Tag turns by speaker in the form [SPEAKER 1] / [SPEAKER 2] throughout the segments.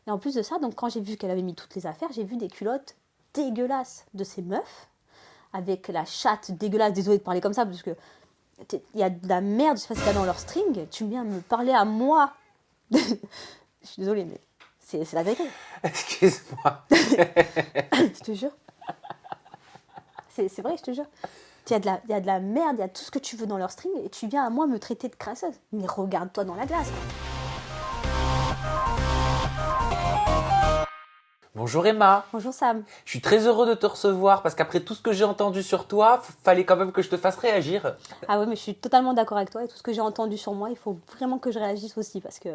[SPEAKER 1] Et en plus de ça, donc quand j'ai vu qu'elle avait mis toutes les affaires, j'ai vu des culottes dégueulasses de ces meufs, avec la chatte dégueulasse, désolée de parler comme ça, parce que il y a de la merde, je sais pas ce qu'il y a dans leur string, tu viens me parler à moi. Je suis désolée, mais c'est la vérité.
[SPEAKER 2] Excuse-moi.
[SPEAKER 1] Je te jure. C'est vrai, je te jure. Il y a de la merde, il y a tout ce que tu veux dans leur string, et tu viens à moi me traiter de crasseuse. Mais regarde-toi dans la glace.
[SPEAKER 2] Bonjour Emma.
[SPEAKER 1] Bonjour Sam.
[SPEAKER 2] Je suis très heureux de te recevoir parce qu'après tout ce que j'ai entendu sur toi, fallait quand même que je te fasse réagir.
[SPEAKER 1] Ah ouais, mais je suis totalement d'accord avec toi, et tout ce que j'ai entendu sur moi, il faut vraiment que je réagisse aussi, parce que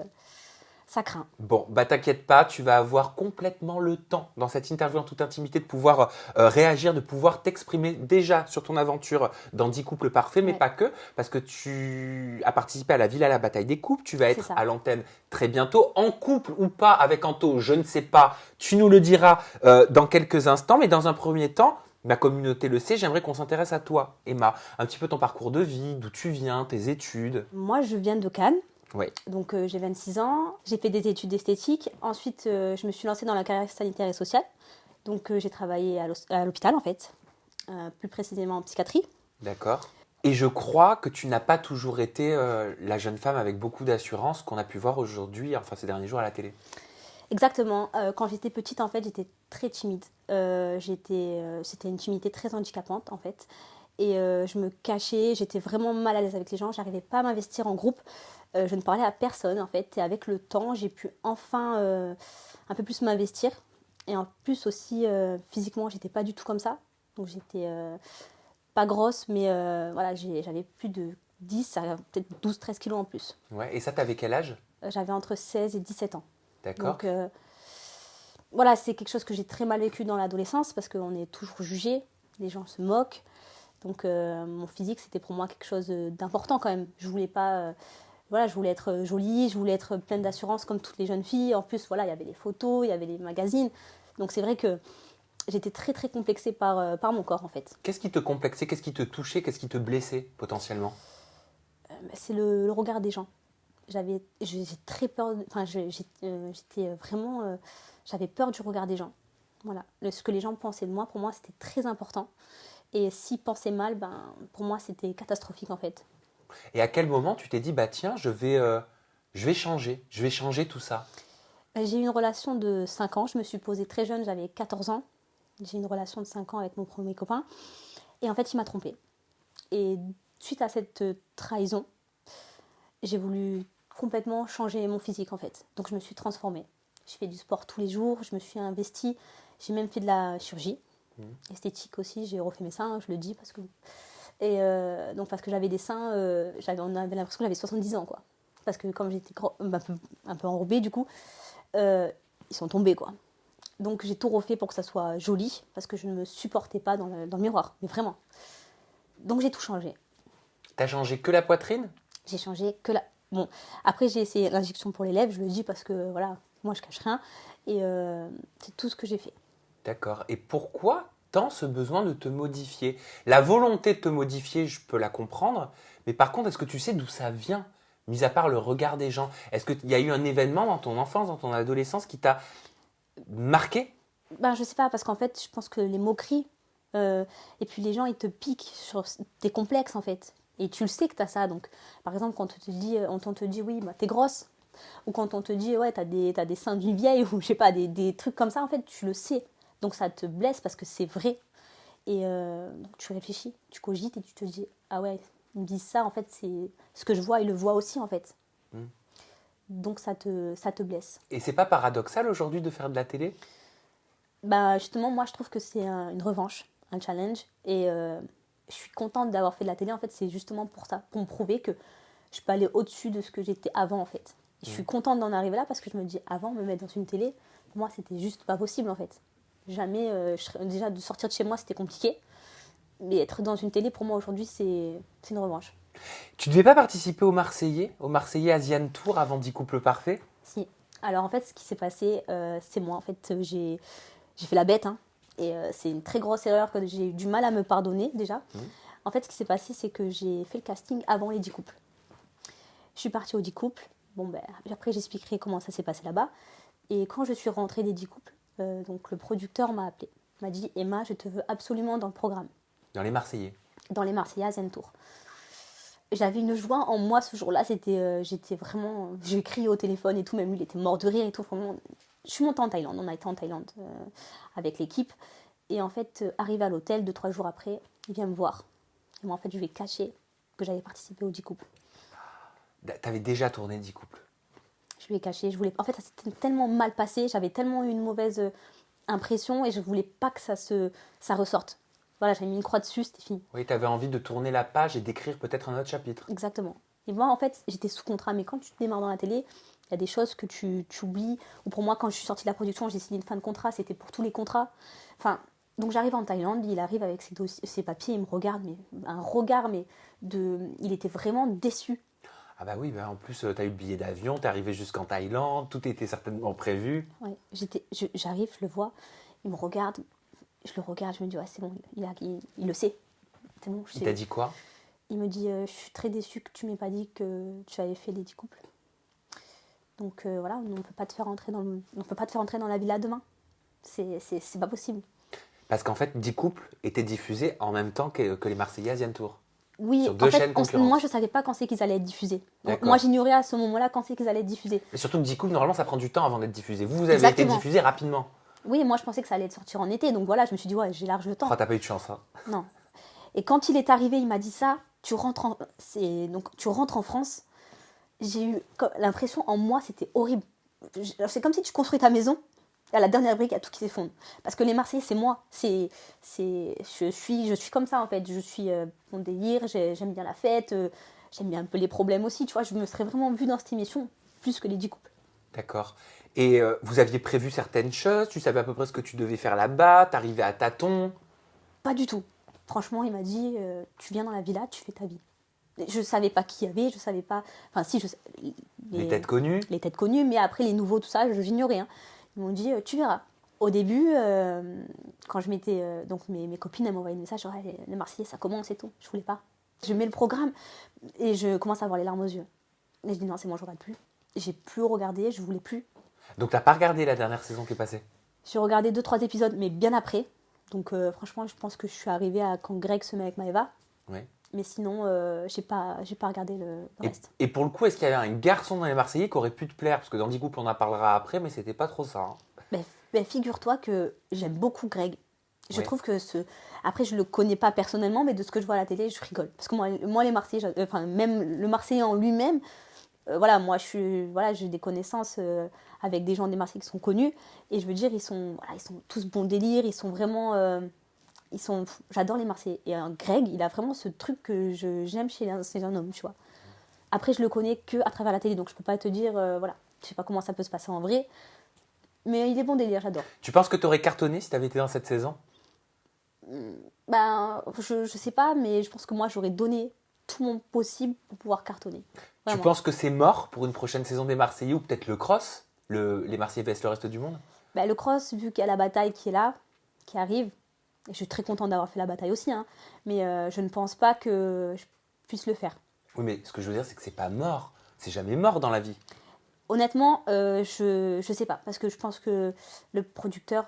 [SPEAKER 1] ça craint.
[SPEAKER 2] Bon, bah t'inquiète pas, tu vas avoir complètement le temps dans cette interview en toute intimité de pouvoir réagir, de pouvoir t'exprimer déjà sur ton aventure dans 10 couples parfaits, mais
[SPEAKER 1] Ouais.
[SPEAKER 2] pas que, parce que tu as participé à la Ville à la bataille des couples, tu vas
[SPEAKER 1] C'est
[SPEAKER 2] être
[SPEAKER 1] ça.
[SPEAKER 2] à l'antenne très bientôt, en couple ou pas avec Anto, je ne sais pas, tu nous le diras dans quelques instants, mais dans un premier temps, ma communauté le sait, j'aimerais qu'on s'intéresse à toi, Emma, un petit peu ton parcours de vie, d'où tu viens, tes études.
[SPEAKER 1] Moi, je viens de Cannes.
[SPEAKER 2] Oui.
[SPEAKER 1] Donc j'ai 26 ans, j'ai fait des études d'esthétique. Ensuite, je me suis lancée dans la carrière sanitaire et sociale. Donc j'ai travaillé à l'hôpital en fait, plus précisément en psychiatrie.
[SPEAKER 2] D'accord. Et je crois que tu n'as pas toujours été la jeune femme avec beaucoup d'assurance qu'on a pu voir aujourd'hui, enfin ces derniers jours à la télé.
[SPEAKER 1] Exactement. Quand j'étais petite, en fait, j'étais très timide. C'était une timidité très handicapante en fait. Et je me cachais, j'étais vraiment mal à l'aise avec les gens, j'arrivais pas à m'investir en groupe. Je ne parlais à personne en fait. Et avec le temps, j'ai pu enfin un peu plus m'investir. Et en plus aussi, physiquement, j'étais pas du tout comme ça. Donc j'étais pas grosse, mais voilà, j'avais plus de 10, peut-être 12-13 kilos en plus.
[SPEAKER 2] Ouais. Et ça, t'avais quel âge?
[SPEAKER 1] J'avais entre 16 et 17 ans.
[SPEAKER 2] D'accord.
[SPEAKER 1] Donc voilà, c'est quelque chose que j'ai très mal vécu dans l'adolescence parce qu'on est toujours jugé, les gens se moquent. Donc mon physique, c'était pour moi quelque chose d'important quand même. Je voulais pas, voilà, je voulais être jolie, je voulais être pleine d'assurance comme toutes les jeunes filles. En plus, voilà, il y avait les photos, il y avait les magazines. Donc c'est vrai que j'étais très très complexée par mon corps en fait.
[SPEAKER 2] Qu'est-ce qui te complexait? Qu'est-ce qui te touchait? Qu'est-ce qui te blessait potentiellement?
[SPEAKER 1] C'est le regard des gens. J'ai très peur, enfin j'étais vraiment, j'avais peur du regard des gens. Voilà, ce que les gens pensaient de moi, pour moi c'était très important. Et s'ils pensaient mal, ben, pour moi c'était catastrophique en fait.
[SPEAKER 2] Et à quel moment tu t'es dit, bah tiens, je vais changer tout ça?
[SPEAKER 1] J'ai eu une relation de 5 ans, je me suis posée très jeune, j'avais 14 ans. J'ai eu une relation de 5 ans avec mon premier copain. Et en fait, il m'a trompée. Et suite à cette trahison, j'ai voulu complètement changer mon physique en fait. Donc je me suis transformée. Je fais du sport tous les jours, je me suis investie. J'ai même fait de la chirurgie esthétique aussi. J'ai refait mes seins, je le dis parce que. Et donc parce que j'avais des seins, on avait l'impression que j'avais 70 ans quoi. Parce que comme j'étais un peu enrobée du coup, ils sont tombés quoi. Donc j'ai tout refait pour que ça soit joli, parce que je ne me supportais pas dans le miroir, mais vraiment. Donc j'ai tout changé.
[SPEAKER 2] T'as changé que la poitrine?
[SPEAKER 1] J'ai changé que la... Bon, après j'ai essayé l'injection pour les lèvres, je le dis parce que voilà, moi je cache rien. Et c'est tout ce que j'ai fait.
[SPEAKER 2] D'accord. Et pourquoi tant ce besoin de te modifier? La volonté de te modifier, je peux la comprendre, mais par contre, est-ce que tu sais d'où ça vient? Mis à part le regard des gens, est-ce qu'il y a eu un événement dans ton enfance, dans ton adolescence qui t'a marqué?
[SPEAKER 1] Ben je sais pas, parce qu'en fait je pense que les moqueries, et puis les gens ils te piquent sur tes complexes en fait. Et tu le sais que t'as ça, donc par exemple quand on te dit oui, bah, t'es grosse, ou quand on te dit ouais t'as des seins d'une vieille, ou je sais pas, des trucs comme ça en fait, tu le sais. Donc ça te blesse parce que c'est vrai. Et donc tu réfléchis, tu cogites et tu te dis ah ouais, ils me disent ça en fait, c'est ce que je vois, ils le voient aussi en fait.
[SPEAKER 2] Hmm.
[SPEAKER 1] Donc ça te blesse.
[SPEAKER 2] Et c'est pas paradoxal aujourd'hui de faire de la télé?
[SPEAKER 1] Bah justement moi je trouve que c'est une revanche, un challenge, et je suis contente d'avoir fait de la télé en fait, c'est justement pour ça, pour me prouver que je peux aller au-dessus de ce que j'étais avant en fait. Je suis contente d'en arriver là parce que je me dis avant me mettre dans une télé, pour moi c'était juste pas possible en fait. Jamais, déjà de sortir de chez moi c'était compliqué, mais être dans une télé pour moi aujourd'hui c'est une revanche.
[SPEAKER 2] Tu devais pas participer au Marseillais Asian Tour avant 10 couples parfaits?
[SPEAKER 1] Si. Alors en fait ce qui s'est passé, c'est moi en fait, j'ai fait la bête, hein, et c'est une très grosse erreur que j'ai eu du mal à me pardonner déjà. En fait ce qui s'est passé c'est que j'ai fait le casting avant les 10 couples. Je suis partie aux 10 couples. Bon ben après j'expliquerai comment ça s'est passé là-bas. Et quand je suis rentrée des 10 couples, donc le producteur m'a appelée. Il m'a dit, Emma, je te veux absolument dans le programme.
[SPEAKER 2] Dans les Marseillais.
[SPEAKER 1] Dans les Marseillais à Zen Tour. J'avais une joie en moi ce jour-là, j'étais vraiment... J'ai crié au téléphone et tout, même lui il était mort de rire et tout. Vraiment, je suis montée en Thaïlande, on a été en Thaïlande avec l'équipe. Et en fait, arrivé à l'hôtel, 2-3 jours après, il vient me voir. Et moi en fait, je lui ai caché que j'avais participé aux 10 couples.
[SPEAKER 2] T'avais déjà tourné 10 couples.
[SPEAKER 1] Je lui ai caché, en fait ça s'était tellement mal passé, j'avais tellement eu une mauvaise impression et je voulais pas que ça ressorte. Voilà, j'avais mis une croix dessus, c'était fini.
[SPEAKER 2] Oui, t'avais envie de tourner la page et d'écrire peut-être un autre chapitre.
[SPEAKER 1] Exactement. Et moi, en fait, j'étais sous contrat, mais quand tu démarres dans la télé, il y a des choses que tu oublies. Ou pour moi, quand je suis sortie de la production, j'ai signé une fin de contrat, c'était pour tous les contrats. Enfin, donc j'arrive en Thaïlande, il arrive avec ses papiers, il me regarde, mais un regard, il était vraiment déçu.
[SPEAKER 2] Ah bah oui, en plus, t'as eu le billet d'avion, t'es arrivé jusqu'en Thaïlande, tout était certainement prévu.
[SPEAKER 1] Ouais, j'arrive, je le vois, il me regarde, je le regarde, je me dis, ouais, c'est bon, il le sait. C'est bon,
[SPEAKER 2] Il t'a dit quoi?
[SPEAKER 1] Il me dit, je suis très déçue que tu m'aies pas dit que tu avais fait les 10 couples. Donc voilà, on ne peut pas te faire entrer dans la villa demain. C'est pas possible.
[SPEAKER 2] Parce qu'en fait, 10 couples étaient diffusés en même temps que les Marseillais Asian Tour.
[SPEAKER 1] Oui,
[SPEAKER 2] sur deux
[SPEAKER 1] en fait,
[SPEAKER 2] chaînes concurrentes.
[SPEAKER 1] moi je savais pas quand c'est qu'ils allaient être diffusés. Donc,
[SPEAKER 2] D'accord.
[SPEAKER 1] moi j'ignorais à ce moment-là quand c'est qu'ils allaient être diffusés.
[SPEAKER 2] Mais surtout que 10 couples, normalement, ça prend du temps avant d'être diffusé. Vous avez
[SPEAKER 1] Exactement.
[SPEAKER 2] été diffusé rapidement.
[SPEAKER 1] Oui, moi je pensais que ça allait être sortir en été. Donc voilà, je me suis dit, ouais, j'ai large temps.
[SPEAKER 2] Oh, t'as pas eu de chance, hein.
[SPEAKER 1] Non. Et quand il est arrivé, il m'a dit ça, tu rentres en France. J'ai eu l'impression en moi, c'était horrible. C'est comme si tu construis ta maison, et à la dernière brique, il y a tout qui s'effondre. Parce que les Marseillais, c'est moi. Je suis comme ça en fait. Je suis mon délire, j'aime bien la fête, j'aime bien un peu les problèmes aussi. Tu vois, je me serais vraiment vue dans cette émission plus que les 10 couples.
[SPEAKER 2] D'accord. Et vous aviez prévu certaines choses? Tu savais à peu près ce que tu devais faire là-bas? T'arrivais à tâtons?
[SPEAKER 1] Pas du tout. Franchement, il m'a dit, tu viens dans la villa, tu fais ta vie. Je savais pas qui il y avait, je savais pas. Enfin, si,
[SPEAKER 2] Les têtes connues?
[SPEAKER 1] Les têtes connues, mais après les nouveaux, tout ça, j'ignorais. Hein. Ils m'ont dit, tu verras. Au début, quand je m'étais. Donc mes copines, elles m'envoyaient des messages, ouais, les Marseillais, ça commence et tout. Je voulais pas. Je mets le programme et je commence à avoir les larmes aux yeux. Et je dis, non, c'est moi, je regarde plus. J'ai plus regardé, je voulais plus.
[SPEAKER 2] Donc t'as pas regardé la dernière saison qui est passée?
[SPEAKER 1] J'ai regardé 2-3 épisodes, mais bien après. Donc franchement, je pense que je suis arrivée à quand Greg se met avec Maëva.
[SPEAKER 2] Oui.
[SPEAKER 1] Mais sinon, j'ai pas regardé le reste.
[SPEAKER 2] Et pour le coup, est-ce qu'il y avait un garçon dans les Marseillais qui aurait pu te plaire? Parce que dans 10 couples, on en parlera après, mais c'était pas trop ça. Hein.
[SPEAKER 1] Ben, figure-toi que j'aime beaucoup Greg. Je
[SPEAKER 2] Ouais.
[SPEAKER 1] trouve que Après, je le connais pas personnellement, mais de ce que je vois à la télé, je rigole. Parce que moi les Marseillais, même le Marseillais en lui-même, voilà, moi, j'ai des connaissances avec des gens des Marseillais qui sont connus. Et je veux dire, ils sont tous bon délire, ils sont vraiment... j'adore les Marseillais. Et Greg, il a vraiment ce truc que j'aime chez un homme, tu vois. Après, je le connais que à travers la télé, donc je peux pas te dire, voilà, je sais pas comment ça peut se passer en vrai. Mais il est bon délire, j'adore.
[SPEAKER 2] Tu penses que t'aurais cartonné si t'avais été dans cette saison?
[SPEAKER 1] Ben, je sais pas, mais je pense que moi, j'aurais donné tout mon possible pour pouvoir cartonner.
[SPEAKER 2] Tu
[SPEAKER 1] Vraiment.
[SPEAKER 2] penses que c'est mort pour une prochaine saison des Marseillais ou peut-être le cross? Les Marseillais vs le reste du monde?
[SPEAKER 1] Ben, le cross, vu qu'il y a la bataille qui est là, qui arrive, et je suis très contente d'avoir fait la bataille aussi, hein, mais je ne pense pas que je puisse le faire.
[SPEAKER 2] Oui, mais ce que je veux dire, c'est que c'est pas mort. C'est jamais mort dans la vie.
[SPEAKER 1] Honnêtement, je sais pas, parce que je pense que le producteur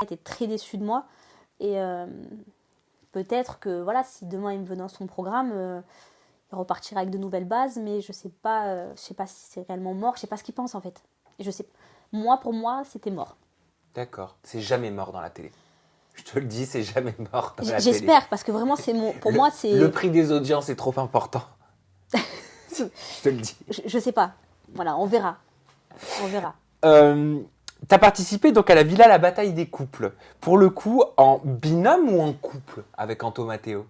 [SPEAKER 1] était très déçu de moi. Et peut-être que voilà, si demain il me veut dans son programme, il repartira avec de nouvelles bases, mais je sais pas si c'est réellement mort, je sais pas ce qu'il pense en fait. Je sais. Pour moi, c'était mort.
[SPEAKER 2] D'accord. C'est jamais mort dans la télé. Je te le dis, c'est jamais mort dans la télé.
[SPEAKER 1] J'espère, parce que vraiment, pour moi, c'est...
[SPEAKER 2] Le prix des audiences est trop important. Je te le dis.
[SPEAKER 1] Je sais pas. Voilà, on verra. On verra.
[SPEAKER 2] T'as participé donc à la Villa La Bataille des couples. Pour le coup, en binôme ou en couple avec Anto Matteo?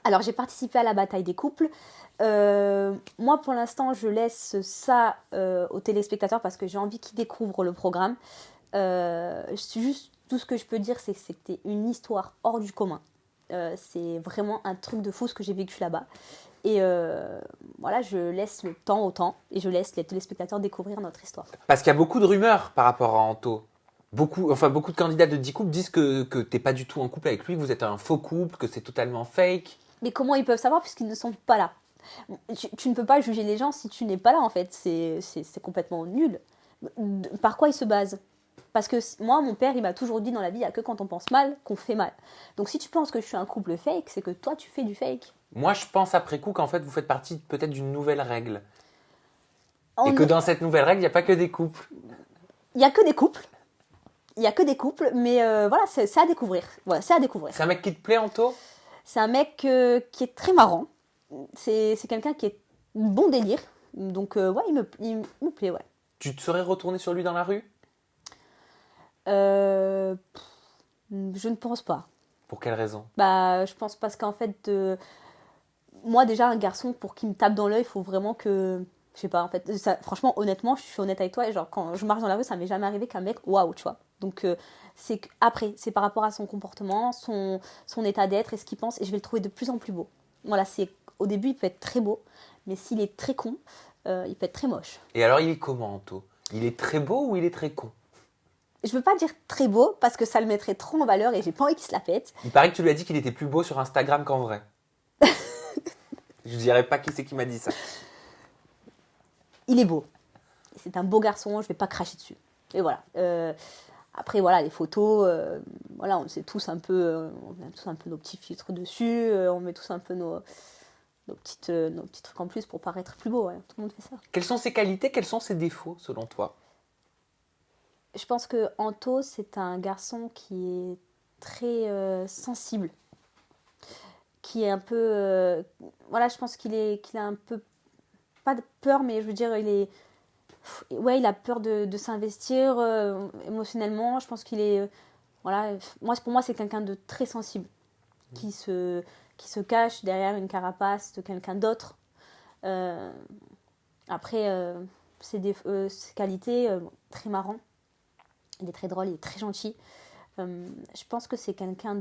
[SPEAKER 1] Alors, j'ai participé à la bataille des couples. Moi, pour l'instant, je laisse ça aux téléspectateurs parce que j'ai envie qu'ils découvrent le programme. Juste, tout ce que je peux dire, c'est que c'était une histoire hors du commun. C'est vraiment un truc de fou ce que j'ai vécu là-bas. Et voilà, je laisse le temps au temps et je laisse les téléspectateurs découvrir notre histoire.
[SPEAKER 2] Parce qu'il y a beaucoup de rumeurs par rapport à Anto. Beaucoup de candidats de 10 couples disent que t'es pas du tout en couple avec lui, que vous êtes un faux couple, que c'est totalement fake.
[SPEAKER 1] Mais comment ils peuvent savoir puisqu'ils ne sont pas là? Tu ne peux pas juger les gens si tu n'es pas là en fait. C'est complètement nul. Par quoi il se base? Parce que moi, mon père, il m'a toujours dit dans la vie, il n'y a que quand on pense mal qu'on fait mal. Donc si tu penses que je suis un couple fake, c'est que toi, tu fais du fake.
[SPEAKER 2] Moi, je pense après coup qu'en fait, vous faites partie peut-être d'une nouvelle règle. Et
[SPEAKER 1] On-
[SPEAKER 2] que dans cette nouvelle règle, il n'y a pas que des couples.
[SPEAKER 1] Il n'y a que des couples. Il n'y a que des couples, mais voilà, c'est à découvrir. Voilà, c'est à découvrir.
[SPEAKER 2] C'est un mec qui te plaît, Anto?
[SPEAKER 1] C'est un mec qui est très marrant. C'est quelqu'un qui est bon délire. Donc, ouais, il me plaît, ouais.
[SPEAKER 2] Tu te serais retourné sur lui dans la rue?
[SPEAKER 1] Je ne pense pas.
[SPEAKER 2] Pour quelle raison?
[SPEAKER 1] Bah, je pense parce qu'en fait, moi, déjà, un garçon, pour qu'il me tape dans l'œil, il faut vraiment que. Je sais pas, en fait. Franchement, honnêtement, je suis honnête avec toi. Et genre, quand je marche dans la rue, ça m'est jamais arrivé qu'un mec, waouh, tu vois. Donc, après, c'est par rapport à son comportement, son état d'être et ce qu'il pense. Et je vais le trouver de plus en plus beau. Voilà, au début, il peut être très beau. Mais s'il est très con, il peut être très moche.
[SPEAKER 2] Et alors, il est comment, Anto? Il est très beau ou il est très con?
[SPEAKER 1] Je veux pas dire très beau parce que ça le mettrait trop en valeur et j'ai pas envie qu'il se la pète.
[SPEAKER 2] Il paraît que tu lui as dit qu'il était plus beau sur Instagram qu'en vrai. Je dirais pas qui c'est qui m'a dit ça.
[SPEAKER 1] Il est beau. C'est un beau garçon, je vais pas cracher dessus. Et voilà. Après, voilà, les photos, voilà, on sait tous un peu, on a tous un peu nos petits filtres dessus, on met tous un peu nos petits trucs en plus pour paraître plus beau. Ouais. Tout le monde fait ça.
[SPEAKER 2] Quelles sont ses qualités, quels sont ses défauts, selon toi?
[SPEAKER 1] Je pense que Anto, c'est un garçon qui est très sensible, qui est un peu, voilà, je pense qu'il a un peu, pas de peur, mais je veux dire, ouais, il a peur de s'investir émotionnellement. Je pense qu'il est, voilà, pour moi, c'est quelqu'un de très sensible, qui se cache derrière une carapace de quelqu'un d'autre. Euh, Après, ses qualités, très marrant. Il est très drôle, il est très gentil. Je pense que c'est quelqu'un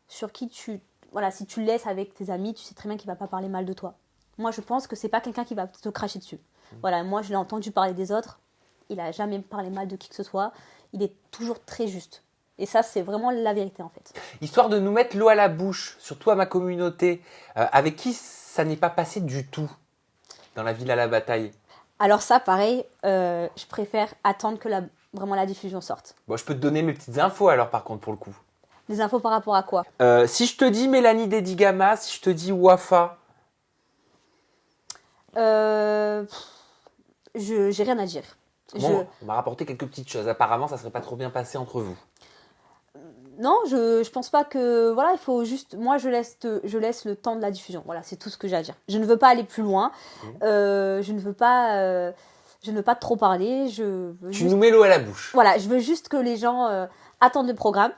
[SPEAKER 1] sur qui voilà, si tu le laisses avec tes amis, tu sais très bien qu'il va pas parler mal de toi. Moi, je pense que c'est pas quelqu'un qui va te cracher dessus. Voilà, moi, je l'ai entendu parler des autres. Il a jamais parlé mal de qui que ce soit. Il est toujours très juste. Et ça, c'est vraiment la vérité, en fait.
[SPEAKER 2] Histoire de nous mettre l'eau à la bouche, surtout à ma communauté, avec qui ça n'est pas passé du tout dans la ville à la bataille.
[SPEAKER 1] Alors ça, pareil, je préfère attendre que vraiment la diffusion sorte.
[SPEAKER 2] Bon, je peux te donner mes petites infos alors, par contre, pour le coup.
[SPEAKER 1] Des infos par rapport à quoi?
[SPEAKER 2] Si je te dis Mélanie Dedigama, si je te dis Wafa,
[SPEAKER 1] J'ai rien à dire.
[SPEAKER 2] bon, on m'a rapporté quelques petites choses. Apparemment, ça serait pas trop bien passé entre vous.
[SPEAKER 1] Non, je pense pas que. Voilà, il faut juste. Moi, je laisse le temps de la diffusion. Voilà, c'est tout ce que j'ai à dire. Je ne veux pas aller plus loin. Je ne veux pas. Je ne veux pas trop parler. Je veux
[SPEAKER 2] Tu nous mets l'eau à la bouche.
[SPEAKER 1] Voilà, je veux juste que les gens attendent le programme.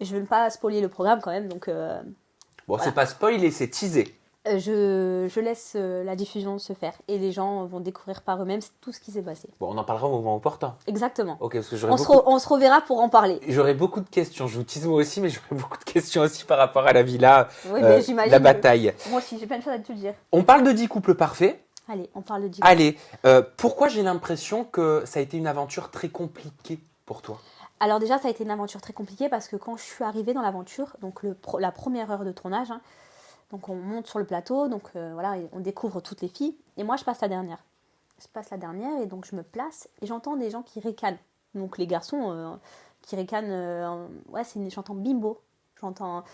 [SPEAKER 1] Je ne veux pas spoiler le programme quand même. Donc,
[SPEAKER 2] Bon,
[SPEAKER 1] voilà.
[SPEAKER 2] c'est pas spoilé, c'est teasé.
[SPEAKER 1] je laisse la diffusion se faire. Et les gens vont découvrir par eux-mêmes tout ce qui s'est passé.
[SPEAKER 2] Bon, on en parlera au moment opportun.
[SPEAKER 1] Exactement.
[SPEAKER 2] Ok, parce que
[SPEAKER 1] On se reverra pour en parler.
[SPEAKER 2] J'aurais beaucoup de questions. Je vous tease moi aussi, mais j'aurais beaucoup de questions aussi par rapport à la villa,
[SPEAKER 1] Oui, mais j'imagine
[SPEAKER 2] la bataille.
[SPEAKER 1] Moi aussi, j'ai plein de choses à te dire.
[SPEAKER 2] On parle de 10 couples parfaits.
[SPEAKER 1] Allez, on parle de Dick.
[SPEAKER 2] Allez, pourquoi j'ai l'impression que ça a été une aventure très compliquée pour toi?
[SPEAKER 1] Alors déjà, ça a été une aventure très compliquée parce que quand je suis arrivée dans l'aventure, donc la première heure de tournage, hein, donc on monte sur le plateau, donc voilà, on découvre toutes les filles, et moi je passe la dernière. Je passe la dernière et donc je me place et j'entends des gens qui ricanent. Donc les garçons qui ricanent, ouais, j'entends bimbo, j'entends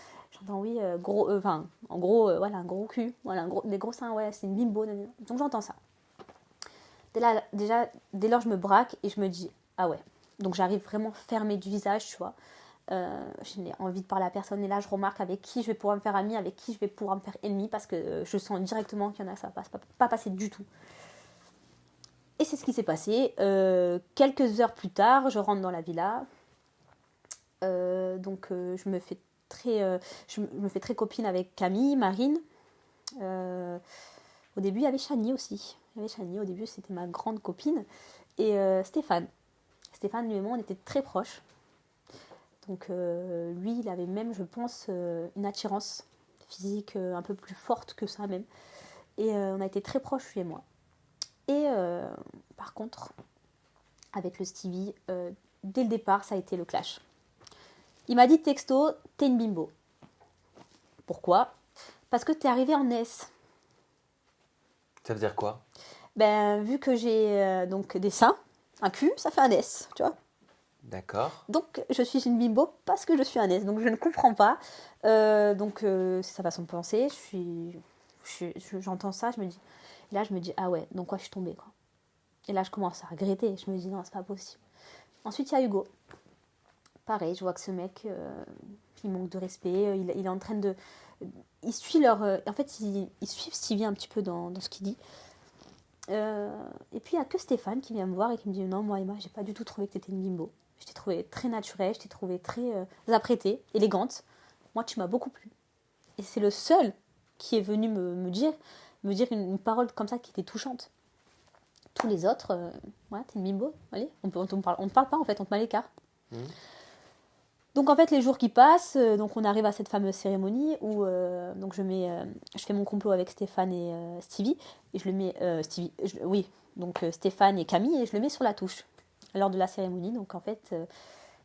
[SPEAKER 1] oui, gros, enfin en gros, voilà, un gros cul, voilà, des gros seins, ouais, c'est une bimbo. Donc j'entends ça. Dès lors, je me braque et je me dis, ah ouais. Donc j'arrive vraiment fermée du visage, tu vois. J'ai envie de parler à personne et là je remarque avec qui je vais pouvoir me faire amie, avec qui je vais pouvoir me faire ennemi parce que je sens directement qu'il y en a, ça va pas passer du tout. Et c'est ce qui s'est passé. Quelques heures plus tard, je rentre dans la villa. Je me fais très copine avec Camille, Marine. Au début, il y avait Chani aussi. Au début, c'était ma grande copine. Et Stéphane. Stéphane, lui et moi, on était très proches. Donc lui, il avait même, je pense, une attirance physique un peu plus forte que ça même. Et on a été très proches, lui et moi. Et par contre, avec le Stevie, dès le départ, ça a été le clash. Il m'a dit texto, t'es une bimbo. Pourquoi? Parce que t'es arrivée en S.
[SPEAKER 2] Ça veut dire quoi?
[SPEAKER 1] Ben, vu que j'ai donc des seins, un Q, ça fait un S, tu vois.
[SPEAKER 2] D'accord.
[SPEAKER 1] Donc, je suis une bimbo parce que je suis un S. Donc, je ne comprends pas. C'est sa façon de penser. J'entends ça, je me dis... Et là, je me dis, ah ouais, donc quoi, je suis tombée, quoi. Et là, je commence à regretter. Je me dis, non, c'est pas possible. Ensuite, il y a Hugo. Pareil, je vois que ce mec, il manque de respect. Il est en train de... Ils suivent en fait, ils suivent Stevie un petit peu dans ce qu'il dit. Et puis, il n'y a que Stéphane qui vient me voir et qui me dit, non, moi, Emma, j'ai pas du tout trouvé que tu étais une bimbo. Je t'ai trouvée très naturelle, je t'ai trouvée très apprêtée, élégante. Moi, tu m'as beaucoup plu. Et c'est le seul qui est venu me dire une parole comme ça qui était touchante. Tous les autres, ouais, t'es une bimbo, allez, on ne parle pas en fait, on te met à l'écart. Donc en fait, les jours qui passent, donc on arrive à cette fameuse cérémonie où donc je fais mon complot avec Stéphane et Stevie, et je le mets, Stéphane et Camille, et je le mets sur la touche lors de la cérémonie. Donc en fait,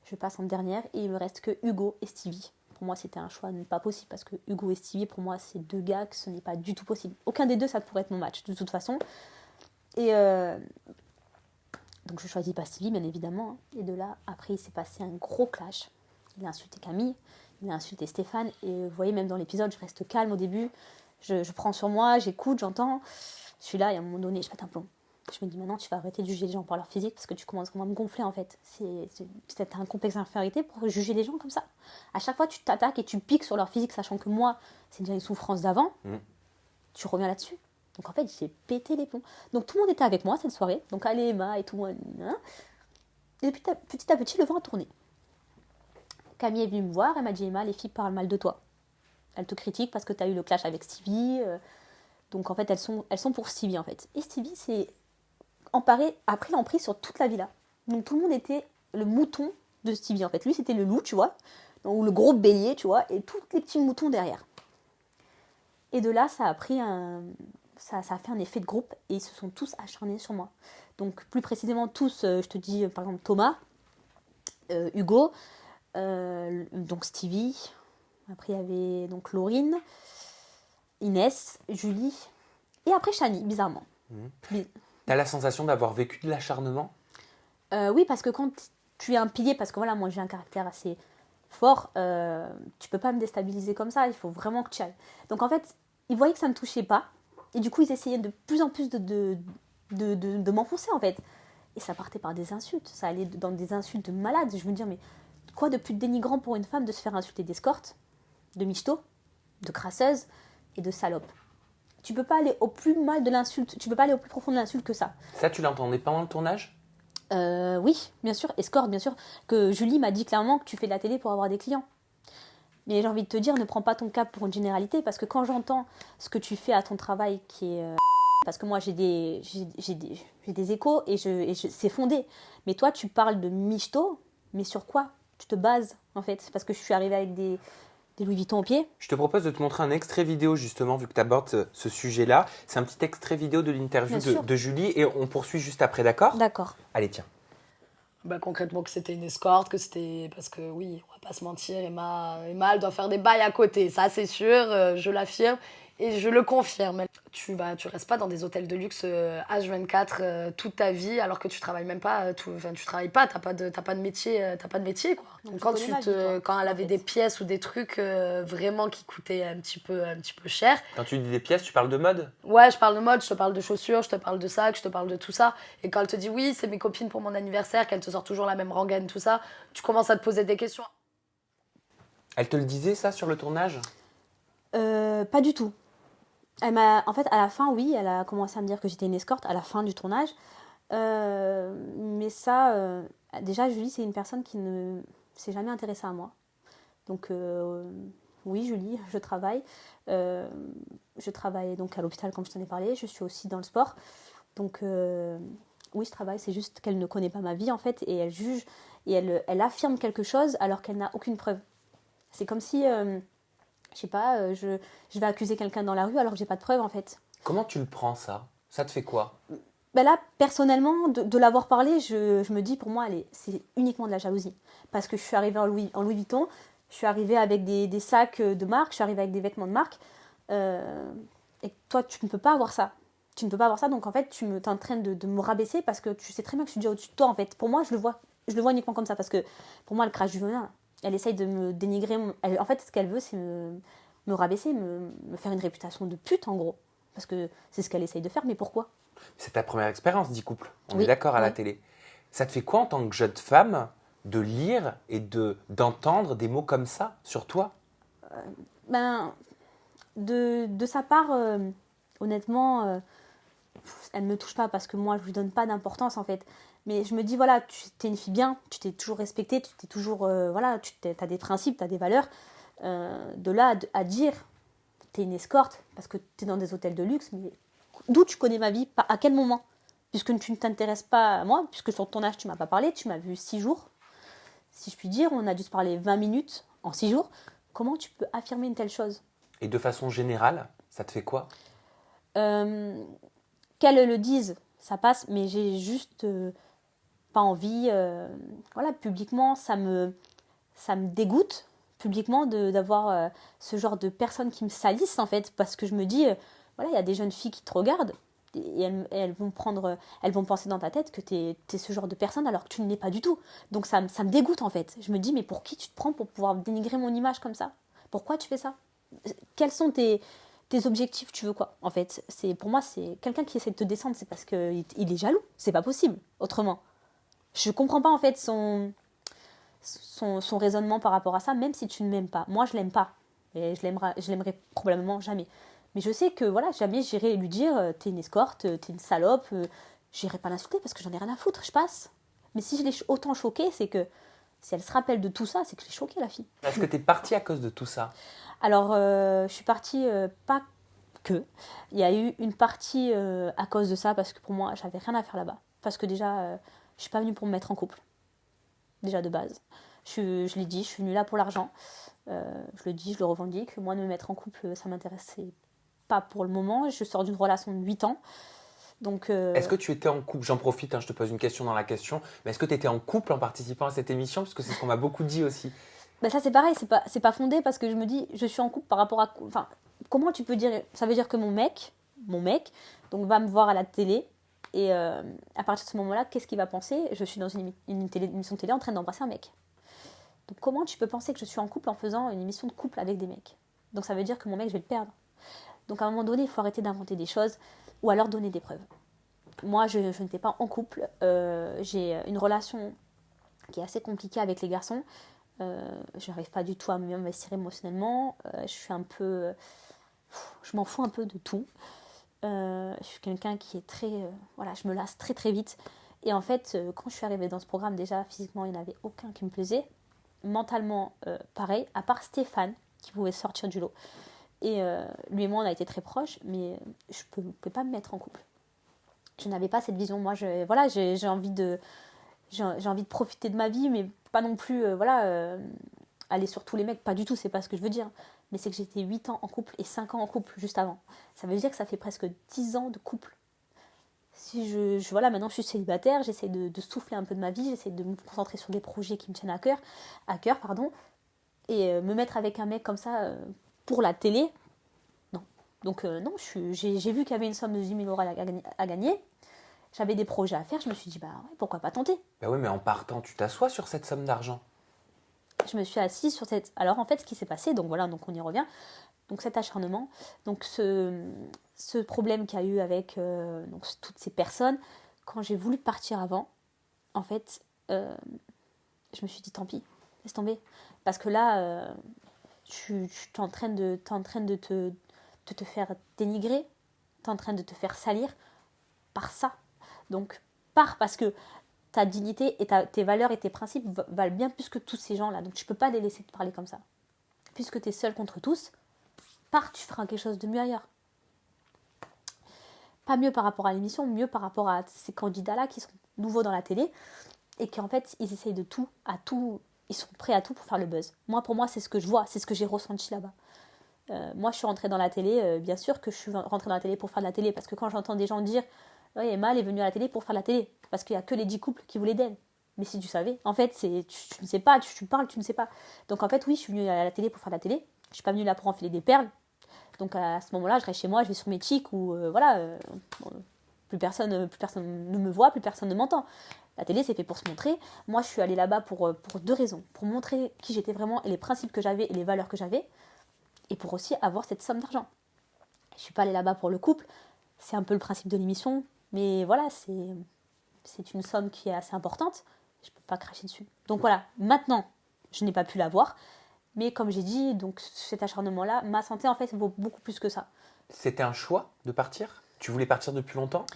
[SPEAKER 1] je passe en dernière et il me reste que Hugo et Stevie. Pour moi, c'était un choix pas possible parce que Hugo et Stevie, pour moi, c'est deux gars que ce n'est pas du tout possible. Aucun des deux, ça pourrait être mon match, de toute façon. Et donc, je choisis pas Stevie, bien évidemment. Et de là, après, il s'est passé un gros clash. Il a insulté Camille, il a insulté Stéphane. Et vous voyez, même dans l'épisode, je reste calme au début. Je prends sur moi, j'écoute, j'entends. Je suis là et à un moment donné, je pète un plomb. Je me dis, maintenant, tu vas arrêter de juger les gens par leur physique parce que tu commences vraiment à me gonfler, en fait. C'est un complexe d'infériorité pour juger les gens comme ça. À chaque fois, tu t'attaques et tu piques sur leur physique, sachant que moi, c'est déjà une souffrance d'avant. Tu reviens là-dessus. Donc, en fait, j'ai pété les plombs. Donc, tout le monde était avec moi cette soirée. Donc, allez, Emma et tout. Hein. Et puis, petit à petit, le vent a tourné. Camille est venue me voir. Elle m'a dit, Emma, les filles parlent mal de toi. Elles te critiquent parce que tu as eu le clash avec Stevie. Donc, en fait, elles sont pour Stevie, en fait. Et Stevie, c'est... a pris l'emprise sur toute la villa. Donc tout le monde était le mouton de Stevie en fait. Lui c'était le loup, tu vois, ou le gros bélier, tu vois, et tous les petits moutons derrière. Et de là, ça a fait un effet de groupe et ils se sont tous acharnés sur moi. Donc plus précisément tous, je te dis par exemple Thomas, Hugo, donc Stevie, après il y avait donc Laurine, Inès, Julie, et après Shani, bizarrement.
[SPEAKER 2] T'as la sensation d'avoir vécu de l'acharnement ?
[SPEAKER 1] Oui, parce que quand tu es un pilier, parce que voilà, moi j'ai un caractère assez fort, tu peux pas me déstabiliser comme ça, il faut vraiment que tu ailles. Donc en fait, ils voyaient que ça ne me touchait pas, et du coup ils essayaient de plus en plus de m'enfoncer en fait. Et ça partait par des insultes, ça allait dans des insultes de malades. Je me dis, mais quoi de plus dénigrant pour une femme de se faire insulter d'escorte, de michto, de crasseuse et de salope. Tu peux pas aller au plus mal de l'insulte, tu peux pas aller au plus profond de l'insulte que ça.
[SPEAKER 2] Ça, tu l'entendais pendant le tournage ?
[SPEAKER 1] Oui, bien sûr, escorte, bien sûr. Que Julie m'a dit clairement que tu fais de la télé pour avoir des clients. Mais j'ai envie de te dire, ne prends pas ton cap pour une généralité, parce que quand j'entends ce que tu fais à ton travail, qui est... parce que moi, j'ai des échos et c'est fondé. Mais toi, tu parles de michto, mais sur quoi tu te bases, en fait ? Parce que je suis arrivée avec des Louis Vuitton au pied.
[SPEAKER 2] Je te propose de te montrer un extrait vidéo, justement, vu que tu abordes ce sujet-là. C'est un petit extrait vidéo de l'interview de Julie et on poursuit juste après, d'accord ?
[SPEAKER 1] D'accord.
[SPEAKER 2] Allez, tiens.
[SPEAKER 3] Bah, concrètement, que c'était une escorte, que c'était... Parce que oui, on va pas se mentir, Emma, elle doit faire des bails à côté. Ça, c'est sûr, je l'affirme et je le confirme. Tu restes pas dans des hôtels de luxe H24 toute ta vie, alors que tu travailles même pas, tu travailles pas, t'as pas de métier, quoi. Donc quand elle avait des pièces ou des trucs vraiment qui coûtaient un petit peu cher.
[SPEAKER 2] Quand tu dis des pièces, tu parles de mode ?
[SPEAKER 3] Ouais, je parle de mode, je te parle de chaussures, je te parle de sacs, je te parle de tout ça. Et quand elle te dit oui, c'est mes copines pour mon anniversaire, qu'elle te sort toujours la même rengaine, tout ça, tu commences à te poser des questions.
[SPEAKER 2] Elle te le disait, ça, sur le tournage ?
[SPEAKER 1] Pas du tout. En fait, à la fin, oui, elle a commencé à me dire que j'étais une escorte à la fin du tournage. Mais ça, déjà, Julie, c'est une personne qui ne s'est jamais intéressée à moi. Donc, oui, Julie, je travaille. Je travaille donc à l'hôpital, comme je t'en ai parlé. Je suis aussi dans le sport. Donc, oui, je travaille. C'est juste qu'elle ne connaît pas ma vie, en fait. Et elle juge et elle affirme quelque chose alors qu'elle n'a aucune preuve. C'est comme si... je sais pas, je vais accuser quelqu'un dans la rue alors que j'ai pas de preuves en fait.
[SPEAKER 2] Comment tu le prends ça ? Ça te fait quoi ?
[SPEAKER 1] Ben là, personnellement, de l'avoir parlé, je me dis pour moi, c'est uniquement de la jalousie. Parce que je suis arrivée en Louis Vuitton, je suis arrivée avec des sacs de marque, je suis arrivée avec des vêtements de marque. Et toi, tu ne peux pas avoir ça. Tu ne peux pas avoir ça, donc en fait, t'es en train de me rabaisser parce que tu sais très bien que je suis déjà au-dessus de toi, en fait. Pour moi, je le vois uniquement comme ça, parce que pour moi, elle crache du venin. Elle essaye de me dénigrer. En fait, ce qu'elle veut, c'est me rabaisser, me faire une réputation de pute, en gros. Parce que c'est ce qu'elle essaye de faire, mais pourquoi?
[SPEAKER 2] C'est ta première expérience d'e-couple. On
[SPEAKER 1] Oui,
[SPEAKER 2] est d'accord à la
[SPEAKER 1] oui.
[SPEAKER 2] télé. Ça te fait quoi en tant que jeune femme de lire et d'entendre des mots comme ça sur toi?
[SPEAKER 1] Ben, de sa part, honnêtement, elle ne me touche pas parce que moi, je lui donne pas d'importance en fait. Mais je me dis, voilà, tu es une fille bien, tu t'es toujours respectée, tu t'es toujours, voilà, as des principes, tu as des valeurs. De là à dire, tu es une escorte parce que tu es dans des hôtels de luxe, mais d'où tu connais ma vie? À quel moment? Puisque tu ne t'intéresses pas à moi, puisque sur ton âge, tu m'as pas parlé, tu m'as vu 6 jours. Si je puis dire, on a dû se parler 20 minutes en 6 jours. Comment tu peux affirmer une telle chose?
[SPEAKER 2] Et de façon générale, ça te fait quoi?
[SPEAKER 1] euh, Qu'elle le dise, ça passe, mais j'ai juste pas envie. Voilà, publiquement, ça me dégoûte publiquement d'avoir ce genre de personnes qui me salissent en fait, parce que je me dis, voilà, il y a des jeunes filles qui te regardent et elles vont elles vont penser dans ta tête que t'es ce genre de personne alors que tu ne l'es pas du tout. Donc ça me dégoûte en fait. Je me dis, mais pour qui tu te prends pour pouvoir dénigrer mon image comme ça? Pourquoi tu fais ça? Quels sont tes objectifs? Tu veux quoi en fait? Pour moi, c'est quelqu'un qui essaie de te descendre, c'est parce qu'il est jaloux. C'est pas possible autrement. Je comprends pas en fait son raisonnement par rapport à ça, même si tu ne m'aimes pas. Moi, je l'aime pas. Et je l'aimerai probablement jamais. Mais je sais que voilà, jamais j'irai lui dire t'es une escorte, t'es une salope. J'irai pas l'insulter parce que j'en ai rien à foutre, je passe. Mais si je l'ai autant choquée, c'est que si elle se rappelle de tout ça, c'est que je l'ai choquée, la fille.
[SPEAKER 2] Est-ce que tu es partie à cause de tout ça?
[SPEAKER 1] Alors, je suis partie, pas que. Il y a eu une partie à cause de ça, parce que pour moi, j'avais rien à faire là-bas. Parce que déjà, je suis pas venue pour me mettre en couple. Déjà de base. Je l'ai dit, je suis venue là pour l'argent. Je le dis, je le revendique. Moi, de me mettre en couple, ça m'intéressait pas pour le moment. Je sors d'une relation de 8 ans. Donc,
[SPEAKER 2] Est-ce que tu étais en couple? J'en profite, hein, je te pose une question dans la question. Mais est-ce que tu étais en couple en participant à cette émission? Parce que c'est ce qu'on m'a beaucoup dit aussi.
[SPEAKER 1] ben ça, c'est pareil, c'est pas fondé parce que je me dis, je suis en couple par rapport à. Enfin, comment tu peux dire. Ça veut dire que mon mec, donc va me voir à la télé. Et à partir de ce moment-là, qu'est-ce qu'il va penser? Je suis dans une émission de télé en train d'embrasser un mec. Donc comment tu peux penser que je suis en couple en faisant une émission de couple avec des mecs? Donc ça veut dire que mon mec, je vais le perdre. Donc à un moment donné, il faut arrêter d'inventer des choses ou alors donner des preuves. Moi, je n'étais pas en couple. J'ai une relation qui est assez compliquée avec les garçons. Je n'arrive pas du tout à m'investir émotionnellement. Je suis un peu... Je m'en fous un peu de tout. Je suis quelqu'un qui est très... voilà, je me lasse très très vite. Et en fait, quand je suis arrivée dans ce programme, déjà, physiquement, il n'y en avait aucun qui me plaisait. Mentalement, pareil, à part Stéphane, qui pouvait sortir du lot. Et lui et moi, on a été très proches, mais je ne pouvais pas me mettre en couple. Je n'avais pas cette vision. Moi, voilà, j'ai envie de profiter de ma vie, mais pas non plus, aller sur tous les mecs. Pas du tout, c'est pas ce que je veux dire. Mais c'est que j'étais 8 ans en couple et 5 ans en couple juste avant. Ça veut dire que ça fait presque 10 ans de couple. Si voilà, maintenant je suis célibataire, j'essaie de souffler un peu de ma vie, j'essaie de me concentrer sur des projets qui me tiennent à cœur, pardon, et me mettre avec un mec comme ça pour la télé, non. Donc non, j'ai vu qu'il y avait une somme de 10 000 euros à gagner, j'avais des projets à faire, je me suis dit, bah ouais, pourquoi pas tenter.
[SPEAKER 2] Bah oui, mais en partant, tu t'assois sur cette somme d'argent.
[SPEAKER 1] Je me suis assise sur cette... Alors en fait, ce qui s'est passé, donc voilà, donc on y revient, donc cet acharnement, donc ce problème qu'il y a eu avec donc, toutes ces personnes, quand j'ai voulu partir avant, en fait, je me suis dit tant pis, laisse tomber. Parce que là, tu es en train de te faire dénigrer, tu es en train de te faire salir par ça. Donc, parce que ta dignité et tes valeurs et tes principes valent bien plus que tous ces gens-là. Donc, tu peux pas les laisser te parler comme ça. Puisque tu es seul contre tous, tu feras quelque chose de mieux ailleurs. Pas mieux par rapport à l'émission, mieux par rapport à ces candidats-là qui sont nouveaux dans la télé et qui en fait, ils essayent de tout, ils sont prêts à tout pour faire le buzz. Pour moi, c'est ce que je vois, c'est ce que j'ai ressenti là-bas. Moi, je suis rentrée dans la télé, bien sûr que je suis rentrée dans la télé pour faire de la télé, parce que quand j'entends des gens dire oui, Emma, elle est venue à la télé pour faire de la télé, parce qu'il n'y a que les 10 couples qui voulaient d'elle. Mais si tu savais, en fait, tu ne sais pas, tu parles, tu ne sais pas. Donc en fait, oui, je suis venue à la télé pour faire de la télé, je ne suis pas venue là pour enfiler des perles, Donc à ce moment-là, je reste chez moi, je vais sur mes chics ou bon, plus personne ne me voit, plus personne ne m'entend. La télé, c'est fait pour se montrer. Moi, je suis allée là-bas pour 2 raisons. Pour montrer qui j'étais vraiment et les principes que j'avais et les valeurs que j'avais. Et pour aussi avoir cette somme d'argent. Je ne suis pas allée là-bas pour le couple. C'est un peu le principe de l'émission. Mais voilà, c'est une somme qui est assez importante. Je ne peux pas cracher dessus. Donc voilà, maintenant, je n'ai pas pu l'avoir. Mais comme j'ai dit, donc cet acharnement-là, ma santé, en fait, vaut beaucoup plus que ça.
[SPEAKER 2] C'était un choix de partir? Tu voulais partir depuis longtemps?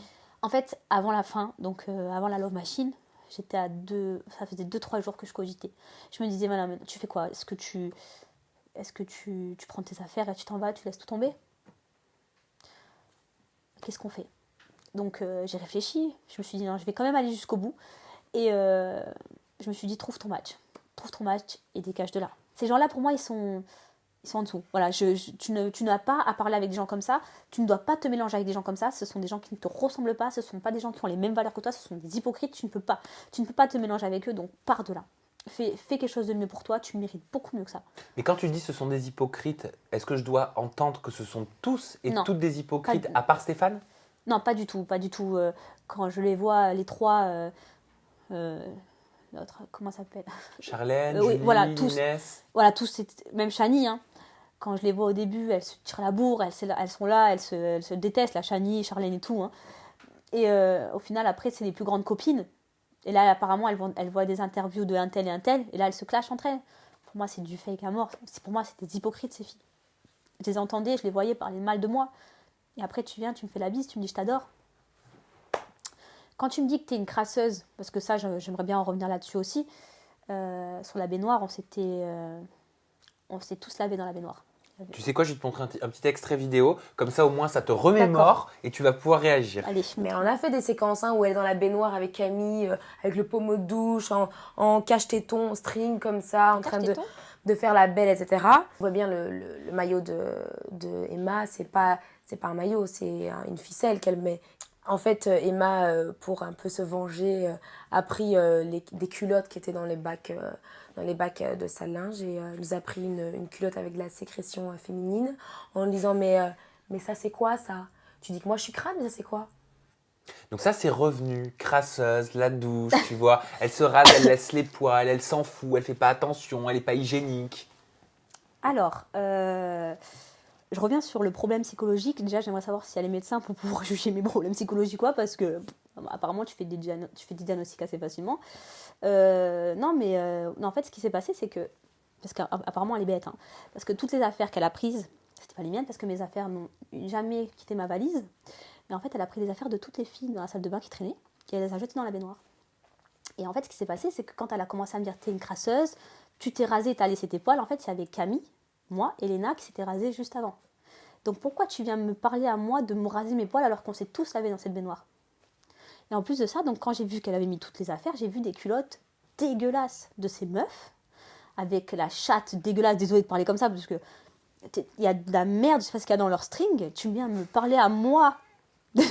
[SPEAKER 1] En fait, avant la fin, donc avant la Love Machine, j'étais ça faisait 2-3 jours que je cogitais. Je me disais, madame, tu fais quoi? Est-ce que tu prends tes affaires et tu t'en vas, tu laisses tout tomber? Qu'est-ce qu'on fait? Donc j'ai réfléchi, je me suis dit, non, je vais quand même aller jusqu'au bout. Et je me suis dit, trouve ton match et dégage de là. Ces gens-là, pour moi, ils sont en dessous. Voilà, tu n'as pas à parler avec des gens comme ça. Tu ne dois pas te mélanger avec des gens comme ça. Ce sont des gens qui ne te ressemblent pas. Ce ne sont pas des gens qui ont les mêmes valeurs que toi. Ce sont des hypocrites. Tu ne peux pas te mélanger avec eux. Donc, pars de là. Fais quelque chose de mieux pour toi. Tu mérites beaucoup mieux que ça.
[SPEAKER 2] Mais quand tu dis ce sont des hypocrites, est-ce que je dois entendre que ce sont tous et toutes des hypocrites, à part Stéphane?
[SPEAKER 1] Non, pas du tout. Pas du tout. Quand je les vois, les trois... l'autre, comment ça s'appelle?
[SPEAKER 2] Charlène,
[SPEAKER 1] oui,
[SPEAKER 2] Julie,
[SPEAKER 1] voilà, tous,
[SPEAKER 2] Inès.
[SPEAKER 1] Voilà, tous, même Chani, hein. Quand je les vois au début, elles se tirent la bourre, elles sont là, elles se détestent, la Chani, Charlène et tout. Hein. Et au final, après, c'est les plus grandes copines. Et là, apparemment, elles voient des interviews de un tel et un tel, et là, elles se clashent entre elles. Pour moi, c'est du fake à mort. Pour moi, c'est des hypocrites, ces filles. Je les entendais, je les voyais parler mal de moi. Et après, tu viens, tu me fais la bise, tu me dis je t'adore. Quand tu me dis que tu es une crasseuse, parce que ça, j'aimerais bien en revenir là-dessus aussi, sur la baignoire, on s'est tous lavés dans la baignoire.
[SPEAKER 2] Tu sais quoi, je vais te montrer un petit extrait vidéo, comme ça au moins ça te remémore et tu vas pouvoir réagir.
[SPEAKER 1] Allez.
[SPEAKER 3] Mais on a fait des séquences où elle est dans la baignoire avec Camille, avec le pommeau de douche, en cache-téton, string comme ça, en train de faire la belle, etc. On voit bien le maillot de Emma, c'est pas un maillot, c'est une ficelle qu'elle met. En fait, Emma, pour un peu se venger, a pris des culottes qui étaient dans les bacs de salle linge et nous a pris une culotte avec de la sécrétion féminine en lui disant mais ça c'est quoi ça? Tu dis que moi je suis crade, mais ça c'est quoi?
[SPEAKER 2] Donc ça c'est revenu, crasseuse, la douche, tu vois, elle se rase, elle laisse les poils, elle s'en fout, elle fait pas attention, elle est pas hygiénique.
[SPEAKER 1] Alors, je reviens sur le problème psychologique. Déjà, j'aimerais savoir s'il y a les médecins pour pouvoir juger mes problèmes psychologiques, quoi, parce que apparemment, tu fais des diagnostics assez facilement. Non, en fait, ce qui s'est passé, c'est que, parce qu'apparemment, elle est bête, hein, parce que toutes les affaires qu'elle a prises, c'était pas les miennes, parce que mes affaires n'ont jamais quitté ma valise. Mais en fait, elle a pris les affaires de toutes les filles dans la salle de bain qui traînaient, et elle les a jetées dans la baignoire. Et en fait, ce qui s'est passé, c'est que quand elle a commencé à me dire t'es une crasseuse, tu t'es rasée, t'as laissé tes poils, en fait, il y avait Camille, moi et Léna qui s'étaient rasées juste avant. Donc pourquoi tu viens me parler à moi de me raser mes poils alors qu'on s'est tous lavés dans cette baignoire? Et en plus de ça, donc quand j'ai vu qu'elle avait mis toutes les affaires, j'ai vu des culottes dégueulasses de ces meufs, avec la chatte dégueulasse, désolée de parler comme ça, parce que il y a de la merde, je sais pas ce qu'il y a dans leur string, tu viens me parler à moi. Je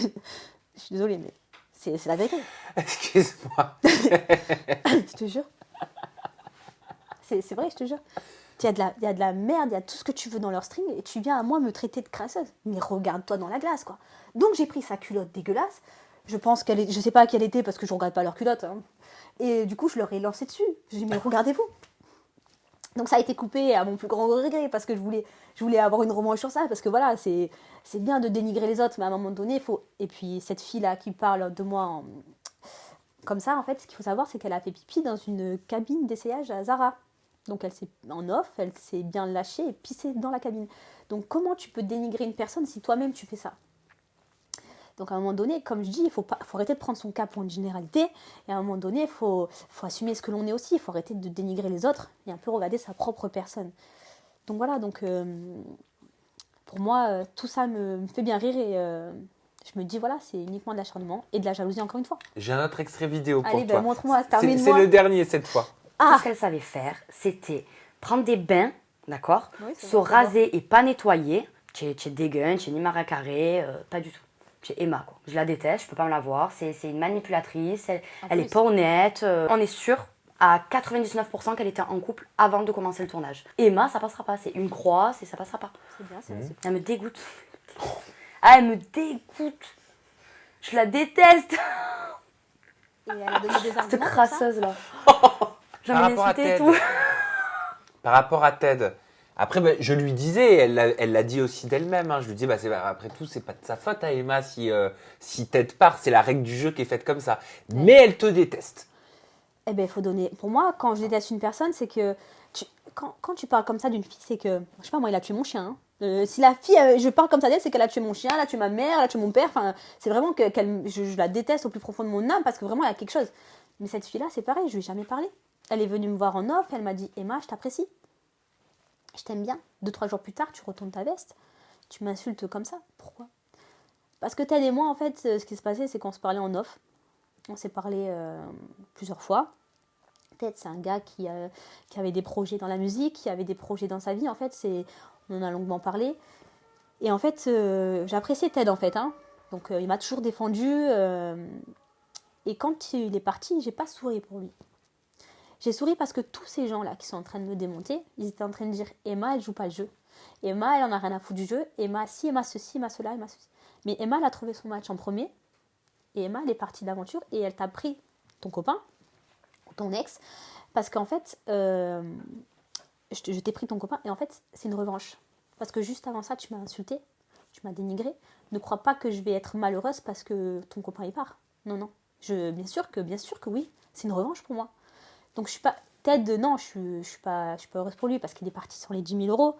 [SPEAKER 1] suis désolée, mais c'est la vérité.
[SPEAKER 2] Excuse-moi.
[SPEAKER 1] Je te jure. C'est vrai, je te jure. Il y a de la merde, il y a tout ce que tu veux dans leur string et tu viens à moi me traiter de crasseuse. Mais regarde-toi dans la glace, quoi. Donc j'ai pris sa culotte dégueulasse. Je pense je sais pas quelle était parce que je regarde pas leur culotte. Hein. Et du coup, je leur ai lancé dessus. J'ai dit, mais regardez-vous. Donc ça a été coupé à mon plus grand regret parce que je voulais avoir une revanche sur ça. Parce que voilà, c'est bien de dénigrer les autres, mais à un moment donné, il faut... Et puis cette fille-là qui parle de moi comme ça, en fait, ce qu'il faut savoir, c'est qu'elle a fait pipi dans une cabine d'essayage à Zara. Donc elle s'est bien lâchée et pissée dans la cabine. Donc comment tu peux dénigrer une personne si toi-même tu fais ça? Donc à un moment donné, comme je dis, il faut arrêter de prendre son cas pour une généralité. Et à un moment donné, il faut assumer ce que l'on est aussi. Il faut arrêter de dénigrer les autres et un peu regarder sa propre personne. Donc voilà, pour moi, tout ça me fait bien rire et je me dis, voilà, c'est uniquement de l'acharnement et de la jalousie encore une fois.
[SPEAKER 2] J'ai un autre extrait vidéo pour
[SPEAKER 1] Allez,
[SPEAKER 2] toi.
[SPEAKER 1] Montre-moi,
[SPEAKER 2] termine-moi. C'est le dernier cette fois.
[SPEAKER 4] Tout ce qu'elle savait faire, c'était prendre des bains, d'accord,
[SPEAKER 1] Oui,
[SPEAKER 4] se raser et pas nettoyer. Tu es dégueulasse, tu es ni Maria Carré, pas du tout. Tu es Emma, quoi. Je la déteste, je peux pas me la voir. C'est une manipulatrice, elle est pas honnête. On est sûr à 99% qu'elle était en couple avant de commencer le tournage. Emma, ça passera pas. C'est une croix, ça passera pas.
[SPEAKER 1] C'est bien, c'est
[SPEAKER 4] Elle me dégoûte. Ah, elle me dégoûte. Je la déteste.
[SPEAKER 1] Et elle a donné des
[SPEAKER 4] Cette
[SPEAKER 1] arguments pour ça.
[SPEAKER 4] crasseuse là. J'ai
[SPEAKER 2] Par
[SPEAKER 4] envie
[SPEAKER 2] rapport à
[SPEAKER 4] d'insulter et
[SPEAKER 2] Ted.
[SPEAKER 4] tout.
[SPEAKER 2] Par rapport à Ted. Après, ben, je lui disais, elle l'a dit aussi d'elle-même. Je lui dis, après tout, c'est pas de sa faute à Emma si Ted part. C'est la règle du jeu qui est faite comme ça. Mais elle te déteste.
[SPEAKER 1] Eh ben, il faut donner. Pour moi, quand je déteste une personne, c'est que. Quand tu parles comme ça d'une fille, c'est que. Je sais pas, moi, il a tué mon chien. Hein. Si la fille, je parle comme ça d'elle, c'est qu'elle a tué mon chien, elle a tué ma mère, elle a tué mon père. Enfin, c'est vraiment que je la déteste au plus profond de mon âme parce que vraiment, il y a quelque chose. Mais cette fille-là, c'est pareil, je lui ai jamais parlé. Elle est venue me voir en off, elle m'a dit Emma, je t'apprécie. Je t'aime bien. 2-3 jours plus tard, tu retournes ta veste. Tu m'insultes comme ça. Pourquoi? Parce que Ted et moi, en fait, ce qui se passait, c'est qu'on se parlait en off. On s'est parlé plusieurs fois. Ted, c'est un gars qui avait des projets dans la musique, qui avait des projets dans sa vie. En fait, on en a longuement parlé. Et en fait, j'ai apprécié Ted, en fait. Hein. Donc, il m'a toujours défendu. Et quand il est parti, j'ai pas souri pour lui. J'ai souri parce que tous ces gens-là qui sont en train de me démonter, ils étaient en train de dire Emma, elle joue pas le jeu. Emma, elle en a rien à foutre du jeu. Emma, si, Emma ceci, Emma cela, Emma ceci. Mais Emma, elle a trouvé son match en premier. Et Emma, elle est partie d'aventure et elle t'a pris ton copain, ton ex, parce qu'en fait, je t'ai pris ton copain et en fait, c'est une revanche. Parce que juste avant ça, tu m'as insulté, tu m'as dénigré. Ne crois pas que je vais être malheureuse parce que ton copain y part. Non, non. Bien sûr que oui, c'est une revanche pour moi. Donc je suis pas. Ted, non, je suis pas heureuse pour lui parce qu'il est parti sur les 10 000 euros.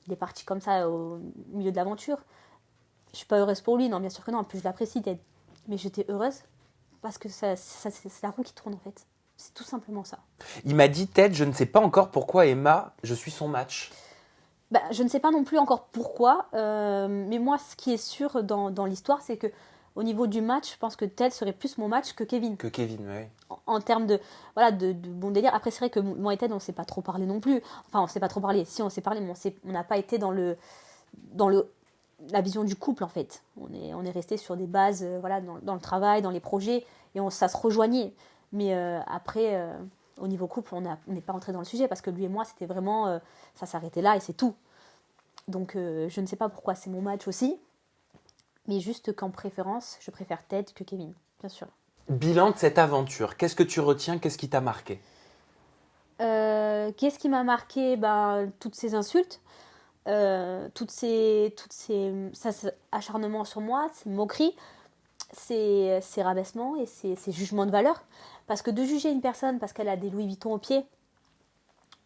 [SPEAKER 1] Il est parti comme ça au milieu de l'aventure. Je suis pas heureuse pour lui, non, bien sûr que non. En plus, je l'apprécie, Ted. Mais j'étais heureuse parce que c'est la roue qui tourne en fait. C'est tout simplement ça.
[SPEAKER 2] Il m'a dit, Ted, je ne sais pas encore pourquoi Emma, je suis son match.
[SPEAKER 1] Bah, je ne sais pas non plus encore pourquoi, mais moi, ce qui est sûr dans l'histoire, c'est que au niveau du match, je pense que Ted serait plus mon match que Kevin.
[SPEAKER 2] Que Kevin, oui.
[SPEAKER 1] En termes de bon délire. Après, c'est vrai que moi et Ted, on ne s'est pas trop parlé non plus. Enfin, on ne s'est pas trop parlé. Si, on s'est parlé, mais on n'a pas été dans la vision du couple, en fait. On est resté sur des bases, dans le travail, dans les projets, et ça se rejoignait. Mais après, au niveau couple, on n'est pas rentré dans le sujet, parce que lui et moi, c'était vraiment... ça s'arrêtait là, et c'est tout. Donc, je ne sais pas pourquoi c'est mon match aussi. Mais juste qu'en préférence, je préfère Ted que Kevin, bien sûr.
[SPEAKER 2] Bilan de cette aventure, qu'est-ce que tu retiens, qu'est-ce qui t'a marqué?
[SPEAKER 1] Qu'est-ce qui m'a marqué? Toutes ces insultes, ces acharnements sur moi, ces moqueries, ces rabaissements et ces jugements de valeur. Parce que de juger une personne parce qu'elle a des Louis Vuitton au pied,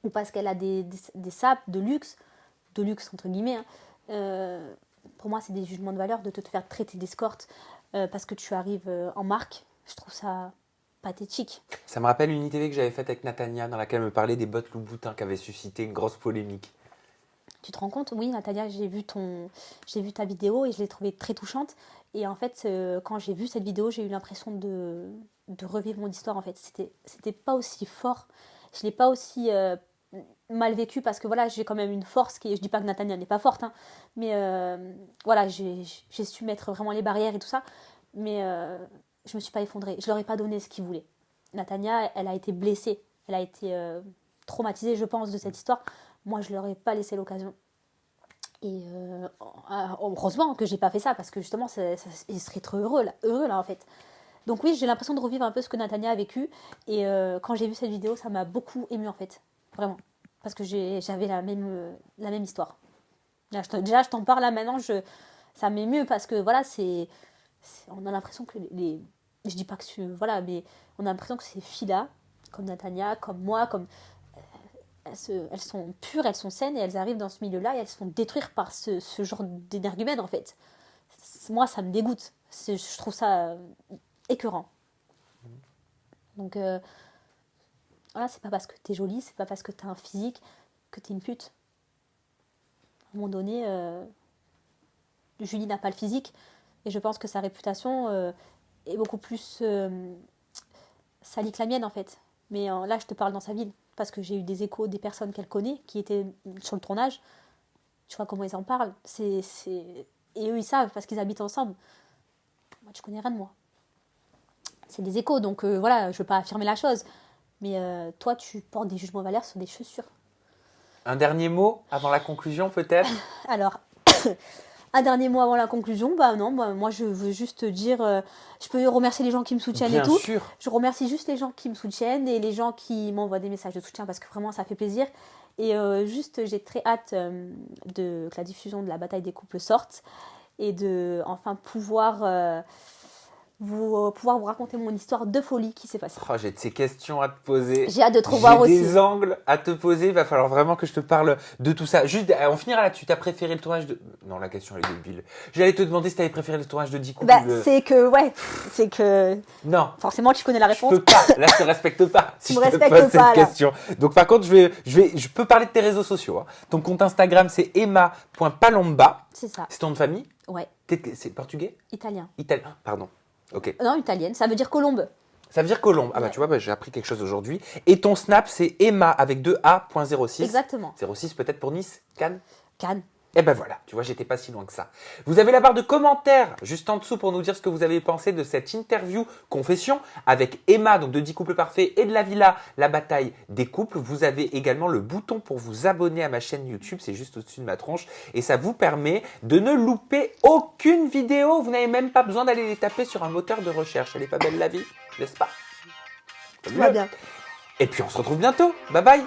[SPEAKER 1] ou parce qu'elle a des sapes de luxe entre guillemets, hein, pour moi c'est des jugements de valeur de te faire traiter d'escorte parce que tu arrives en marque. Je trouve ça pathétique.
[SPEAKER 2] Ça me rappelle une ITV que j'avais faite avec Natania, dans laquelle elle me parlait des bottes Louboutin qui avaient suscité une grosse polémique.
[SPEAKER 1] Tu te rends compte? Oui, Natalia, j'ai vu ta vidéo et je l'ai trouvée très touchante. Et en fait, quand j'ai vu cette vidéo, j'ai eu l'impression de revivre mon histoire. En fait, c'était pas aussi fort. Je l'ai pas aussi mal vécu parce que voilà, j'ai quand même une force je dis pas que Natalia n'est pas forte, hein, mais voilà, j'ai su mettre vraiment les barrières et tout ça. Mais je me suis pas effondrée. Je leur ai pas donné ce qu'ils voulaient. Natalia, elle a été blessée. Elle a été traumatisée, je pense, de cette histoire. Moi, je leur ai pas laissé l'occasion. Et heureusement que j'ai pas fait ça, parce que justement, ils seraient trop heureux là, en fait. Donc oui, j'ai l'impression de revivre un peu ce que Natania a vécu. Et quand j'ai vu cette vidéo, ça m'a beaucoup émue, en fait. Vraiment. Parce que j'avais la même histoire. Là, je t'en parle là maintenant, ça m'émeut parce que voilà, on a l'impression que je dis pas que voilà, mais on a l'impression que ces filles-là, comme Natania, comme moi, elles sont pures, elles sont saines et elles arrivent dans ce milieu-là et elles se font détruire par ce genre d'énergumène en fait. Moi, ça me dégoûte. Je trouve ça écœurant. Donc, voilà, c'est pas parce que t'es jolie, c'est pas parce que t'as un physique que t'es une pute. À un moment donné, Julie n'a pas le physique et je pense que sa réputation est beaucoup plus salie que la mienne en fait. Mais là, je te parle dans sa ville parce que j'ai eu des échos des personnes qu'elle connaît qui étaient sur le tournage. Tu vois comment ils en parlent. Et eux, ils savent parce qu'ils habitent ensemble. Moi, tu connais rien de moi. C'est des échos, donc voilà, je ne veux pas affirmer la chose. Mais toi, tu portes des jugements valeurs sur des chaussures.
[SPEAKER 2] Un dernier mot avant la conclusion, peut-être?
[SPEAKER 1] Alors, un dernier mot avant la conclusion. Bah non, moi je veux juste dire, je peux remercier les gens qui me soutiennent
[SPEAKER 2] Bien
[SPEAKER 1] et tout.
[SPEAKER 2] sûr.
[SPEAKER 1] Je remercie juste les gens qui me soutiennent et les gens qui m'envoient des messages de soutien parce que vraiment ça fait plaisir. Et juste, j'ai très hâte que la diffusion de la bataille des couples sorte et de enfin pouvoir vous raconter mon histoire de folie qui s'est passée.
[SPEAKER 2] Oh, j'ai de ces questions à te poser.
[SPEAKER 1] J'ai hâte de te revoir
[SPEAKER 2] J'ai
[SPEAKER 1] aussi.
[SPEAKER 2] des angles à te poser. Il va falloir vraiment que je te parle de tout ça. Juste, on finira là-dessus. T'as préféré le tournage de... Non, la question, elle est débile. J'allais te demander si t'avais préféré le tournage de 10 couples.
[SPEAKER 1] Bah, c'est que
[SPEAKER 2] Non.
[SPEAKER 1] forcément tu connais la
[SPEAKER 2] Je
[SPEAKER 1] réponse.
[SPEAKER 2] peux pas. Là, je te respecte pas. Si
[SPEAKER 1] Tu me
[SPEAKER 2] je te
[SPEAKER 1] respectes
[SPEAKER 2] pose
[SPEAKER 1] pas,
[SPEAKER 2] cette
[SPEAKER 1] là.
[SPEAKER 2] question. Donc, par contre, je peux parler de tes réseaux sociaux. Hein. Ton compte Instagram, c'est emma.palomba.
[SPEAKER 1] C'est ça.
[SPEAKER 2] C'est ton nom de famille?
[SPEAKER 1] Ouais,
[SPEAKER 2] C'est portugais?
[SPEAKER 1] italien.
[SPEAKER 2] Italien. Pardon. Ok.
[SPEAKER 1] Non, italienne, ça veut dire colombe.
[SPEAKER 2] Ça veut dire colombe. Ah bah
[SPEAKER 1] Ouais.
[SPEAKER 2] tu vois, j'ai appris quelque chose aujourd'hui. Et ton Snap, c'est Emma avec 2A.06.
[SPEAKER 1] Exactement.
[SPEAKER 2] 06 peut-être pour Nice, Cannes.
[SPEAKER 1] Cannes.
[SPEAKER 2] Eh ben voilà, tu vois, j'étais pas si loin que ça. Vous avez la barre de commentaires juste en dessous pour nous dire ce que vous avez pensé de cette interview confession avec Emma, donc de 10 couples parfaits, et de la villa, la bataille des couples. Vous avez également le bouton pour vous abonner à ma chaîne YouTube, c'est juste au-dessus de ma tronche, et ça vous permet de ne louper aucune vidéo. Vous n'avez même pas besoin d'aller les taper sur un moteur de recherche. Elle est pas belle la vie, n'est-ce pas?
[SPEAKER 1] Tout va bien.
[SPEAKER 2] Et puis on se retrouve bientôt. Bye bye.